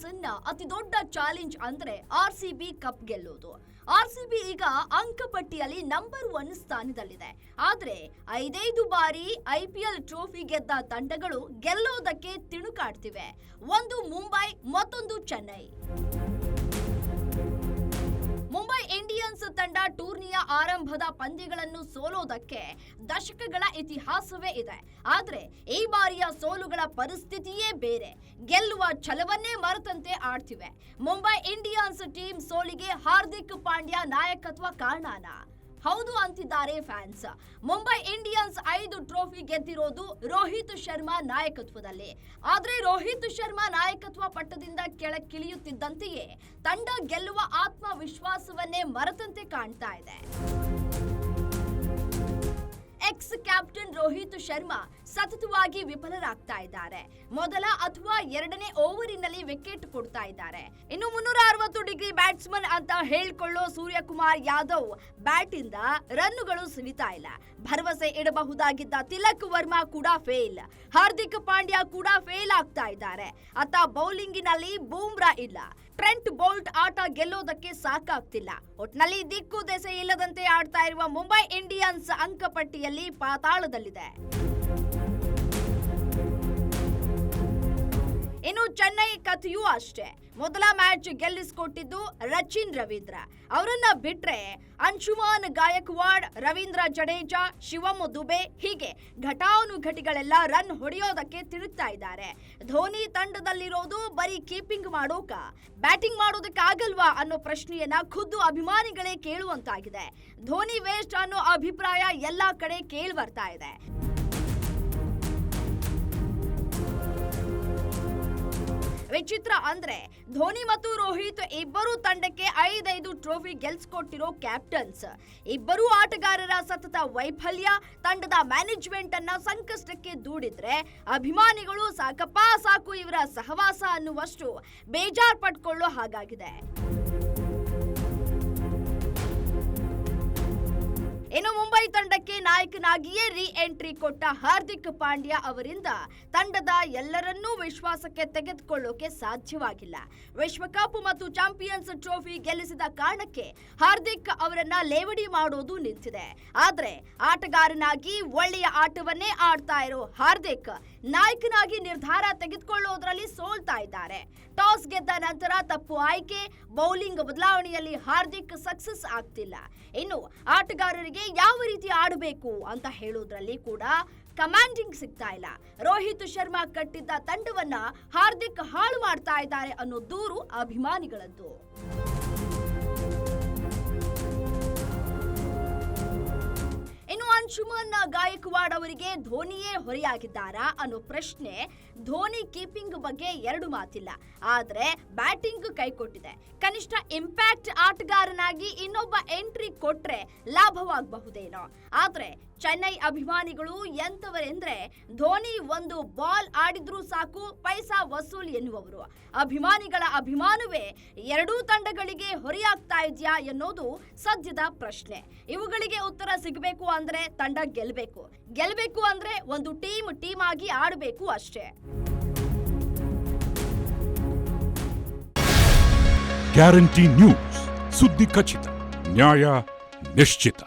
ಸೀಸನ್ನ ಅತಿ ದೊಡ್ಡ ಚಾಲೆಂಜ್ ಅಂದ್ರೆ ಆರ್ಸಿಬಿ ಕಪ್ ಗೆಲ್ಲೋದು. ಆರ್ಸಿಬಿ ಈಗ ಅಂಕಪಟ್ಟಿಯಲ್ಲಿ ನಂಬರ್ 1 ಸ್ಥಾನದಲ್ಲಿದೆ. ಆದ್ರೆ 5 ಬಾರಿ ಐಪಿಎಲ್ ಟ್ರೋಫಿ ಗೆದ್ದ ತಂಡಗಳು ಗೆಲ್ಲೋದಕ್ಕೆ ತಿಣುಕಾಡ್ತಿವೆ. ಒಂದು ಮುಂಬೈ, ಮತ್ತೊಂದು ಚೆನ್ನೈ. ಮುಂಬೈ ಇಂಡಿಯನ್ಸ್ ತಂಡ ಟೂರ್ನಿಯ ಆರಂಭದ ಪಂದ್ಯಗಳನ್ನು ಸೋಲೋದಕ್ಕೆ ದಶಕಗಳ ಇತಿಹಾಸವೇ ಇದೆ. ಆದ್ರೆ ಈ ಬಾರಿಯ ಸೋಲುಗಳ ಪರಿಸ್ಥಿತಿಯೇ ಬೇರೆ. ಗೆಲ್ಲುವ ಛಲವನ್ನೇ ಮರೆತಂತೆ ಆಡ್ತಿವೆ. ಮುಂಬೈ ಇಂಡಿಯನ್ಸ್ ಟೀಮ್ ಸೋಲಿಗೆ ಹಾರ್ದಿಕ್ ಪಾಂಡ್ಯ ನಾಯಕತ್ವ ಕಾರಣನಾ? ಹೌದು ಅಂತಿದ್ದಾರೆ ಫ್ಯಾನ್ಸ್. ಮುಂಬೈ ಇಂಡಿಯನ್ಸ್ 5 ಟ್ರೋಫಿ ಗೆದ್ದಿರೋದು ರೋಹಿತ್ ಶರ್ಮಾ ನಾಯಕತ್ವದಲ್ಲಿ. ಆದ್ರೆ ರೋಹಿತ್ ಶರ್ಮಾ ನಾಯಕತ್ವ ಪಟ್ಟದಿಂದ ಕೆಳಕ್ಕಿಳಿಯುತ್ತಿದ್ದಂತೆಯೇ ತಂಡ ಗೆಲ್ಲುವ ಆತ್ಮವಿಶ್ವಾಸವನ್ನೇ ಮರೆತಂತೆ ಕಾಣ್ತಾ ಇದೆ. ಎಕ್ಸ್ ಕ್ಯಾಪ್ಟನ್ ರೋಹಿತ್ ಶರ್ಮಾ ಸತತವಾಗಿ ವಿಫಲರಾಗ್ತಾ ಇದ್ದಾರೆ. ಮೊದಲ ಅಥವಾ ಎರಡನೇ ಓವರಿನಲ್ಲಿ ವಿಕೆಟ್ ಕೊಡ್ತಾ ಇದ್ದಾರೆ. ಇನ್ನು 360 ಡಿಗ್ರಿ ಬ್ಯಾಟ್ಸ್ಮನ್ ಅಂತ ಹೇಳ್ಕೊಳ್ಳೋ ಸೂರ್ಯಕುಮಾರ್ ಯಾದವ್ ಬ್ಯಾಟ್ ಇಂದ ರನ್ನುಗಳು ಸಿಡಿತಾ ಇಲ್ಲ. ಭರವಸೆ ಇಡಬಹುದಾಗಿದ್ದ ತಿಲಕ್ ವರ್ಮಾ ಕೂಡ ಫೇಲ್. ಹಾರ್ದಿಕ್ ಪಾಂಡ್ಯ ಕೂಡ ಫೇಲ್ ಆಗ್ತಾ ಇದ್ದಾರೆ. ಅತ್ತ ಬೌಲಿಂಗಿನಲ್ಲಿ ಬೂಮ್ರಾ ಇಲ್ಲ. ಟ್ರೆಂಟ್ ಬೋಲ್ಟ್ ಆಟ ಗೆಲ್ಲೋದಕ್ಕೆ ಸಾಕಾಗ್ತಿಲ್ಲ. ಒಟ್ನಲ್ಲಿ ದಿಕ್ಕು ದೆಸೆ ಇಲ್ಲದಂತೆ ಆಡ್ತಾ ಇರುವ ಮುಂಬೈ ಇಂಡಿಯನ್ಸ್ ಅಂಕಪಟ್ಟಿಯಲ್ಲಿ ಪಾತಾಳದಲ್ಲಿದೆ. ಇನ್ನು ಚೆನ್ನೈ ಕಥೆಯೂ ಅಷ್ಟೇ. ಮೊದಲ ಮ್ಯಾಚ್ ಗೆಲ್ಲಿಸಿಕೊಟ್ಟಿದ್ದು ರಚಿನ್ ರವೀಂದ್ರ. ಅವರನ್ನ ಬಿಟ್ರೆ ಅಂಶುಮಾನ್ ಗಾಯಕ್ವಾಡ್, ರವೀಂದ್ರ ಜಡೇಜಾ, ಶಿವಮ್ ದುಬೆ ಹೀಗೆ ಘಟಾನುಘಟಿಗಳೆಲ್ಲ ರನ್ ಹೊಡೆಯೋದಕ್ಕೆ ತಿರುಗ್ತಾ ಇದ್ದಾರೆ. ಧೋನಿ ತಂಡದಲ್ಲಿರೋದು ಬರೀ ಕೀಪಿಂಗ್ ಮಾಡೋಕ, ಬ್ಯಾಟಿಂಗ್ ಮಾಡೋದಕ್ಕಾಗಲ್ವಾ ಅನ್ನೋ ಪ್ರಶ್ನೆಯನ್ನ ಖುದ್ದು ಅಭಿಮಾನಿಗಳೇ ಕೇಳುವಂತಾಗಿದೆ. ಧೋನಿ ವೇಸ್ಟ್ ಅನ್ನೋ ಅಭಿಪ್ರಾಯ ಎಲ್ಲಾ ಕಡೆ ಕೇಳಿ ಬರ್ತಾ ಇದೆ. ವಿಚಿತ್ರ ಅಂದ್ರೆ ಧೋನಿ ಮತ್ತು ರೋಹಿತ್ ಇಬ್ಬರು ತಂಡಕ್ಕೆ 5 ಟ್ರೋಫಿ ಗೆಲ್ಸ್ಕೊಟ್ಟಿರೋ ಕ್ಯಾಪ್ಟನ್ಸ್. ಇಬ್ಬರೂ ಆಟಗಾರರ ಸತತ ವೈಫಲ್ಯ ತಂಡದ ಮ್ಯಾನೇಜ್ಮೆಂಟ್ ಅನ್ನ ಸಂಕಷ್ಟಕ್ಕೆ ದೂಡಿದ್ರೆ ಅಭಿಮಾನಿಗಳು ಸಾಕಪ್ಪ ಸಾಕು ಇವರ ಸಹವಾಸ ಅನ್ನುವಷ್ಟು ಬೇಜಾರ್ ಪಟ್ಕೊಳ್ಳೋ ಹಾಗಾಗಿದೆ. ಇನ್ನು ಮುಂಬೈ ತಂಡಕ್ಕೆ ನಾಯಕನಾಗಿಯೇ ರೀ ಎಂಟ್ರಿ ಕೊಟ್ಟ ಹಾರ್ದಿಕ್ ಪಾಂಡ್ಯ ಅವರಿಂದ ತಂಡದ ಎಲ್ಲರನ್ನೂ ವಿಶ್ವಾಸಕ್ಕೆ ತೆಗೆದುಕೊಳ್ಳೋಕೆ ಸಾಧ್ಯವಾಗಿಲ್ಲ. ವಿಶ್ವಕಪ್ ಮತ್ತು ಚಾಂಪಿಯನ್ಸ್ ಟ್ರೋಫಿ ಗೆಲ್ಲಿಸಿದ ಕಾರಣಕ್ಕೆ ಹಾರ್ದಿಕ್ ಅವರನ್ನ ಲೇವಡಿ ಮಾಡೋದು ನಿಂತಿದೆ. ಆದ್ರೆ ಆಟಗಾರನಾಗಿ ಒಳ್ಳೆಯ ಆಟವನ್ನೇ ಆಡ್ತಾ ಇರೋ ಹಾರ್ದಿಕ್ ನಾಯಕನಾಗಿ ನಿರ್ಧಾರ ತೆಗೆದುಕೊಳ್ಳೋದ್ರಲ್ಲಿ ಸೋಲ್ತಾ ಇದ್ದಾರೆ. ಟಾಸ್ ಗೆದ್ದ ನಂತರ ತಪ್ಪು ಆಯ್ಕೆ, ಬೌಲಿಂಗ್ ಬದಲಾವಣೆಯಲ್ಲಿ ಹಾರ್ದಿಕ್ ಸಕ್ಸಸ್ ಆಗ್ತಿಲ್ಲ. ಇನ್ನು ಆಟಗಾರರಿಗೆ ಯಾವ ರೀತಿ ಆಡಬೇಕು ಅಂತ ಹೇಳೋದ್ರಲ್ಲಿ ಕೂಡ ಕಮಾಂಡಿಂಗ್ ಸಿಗ್ತಾ ಇಲ್ಲ. ರೋಹಿತ್ ಶರ್ಮಾ ಕಟ್ಟಿದ್ದ ತಂಡವನ್ನ ಹಾರ್ದಿಕ್ ಹಾಳು ಮಾಡ್ತಾ ಇದ್ದಾರೆ ಅನ್ನೋ ದೂರು ಅಭಿಮಾನಿಗಳದ್ದು. ಇನ್ನು ಅಂಶುಮನ್ ಗಾಯಕ್ವಾಡ್ ಅವರಿಗೆ ಧೋನಿಯೇ ಹೊರೆಯಾಗಿದ್ದಾರಾ ಅನ್ನೋ ಪ್ರಶ್ನೆ. ಧೋನಿ ಕೀಪಿಂಗ್ ಬಗ್ಗೆ 2 ಮಾತಿಲ್ಲ. ಆದ್ರೆ ಬ್ಯಾಟಿಂಗ್ ಕೈಕೊಟ್ಟಿದೆ. ಕನಿಷ್ಠ ಇಂಪ್ಯಾಕ್ಟ್ ಆಟಗಾರನಾಗಿ ಇನ್ನೊಬ್ಬ ಎಂಟ್ರಿ ಕೊಟ್ರೆ ಲಾಭವಾಗಬಹುದೇನೋ. ಆದ್ರೆ ಚೆನ್ನೈ ಅಭಿಮಾನಿಗಳು ಎಂತವರೆಂದ್ರೆ ಧೋನಿ ಒಂದು ಬಾಲ್ ಆಡಿದ್ರೂ ಸಾಕು ಪೈಸಾ ವಸೂಲ್ ಎನ್ನುವವರು. ಅಭಿಮಾನಿಗಳ ಅಭಿಮಾನವೇ ಎರಡೂ ತಂಡಗಳಿಗೆ ಹೊರೆಯಾಗ್ತಾ ಇದೆಯಾ ಎನ್ನೋದು ಸದ್ಯದ ಪ್ರಶ್ನೆ. ಇವುಗಳಿಗೆ ಉತ್ತರ ಸಿಗಬೇಕು ಅಂದ್ರೆ ತಂಡ ಗೆಲ್ಲಬೇಕು ಅಂದ್ರೆ ಒಂದು ಟೀಮ್ ಆಗಿ ಆಡಬೇಕು ಅಷ್ಟೇ. ಗ್ಯಾರಂಟಿ ನ್ಯೂಸ್, ಸುದ್ದಿ ಖಚಿತ, ನ್ಯಾಯ ನಿಶ್ಚಿತ.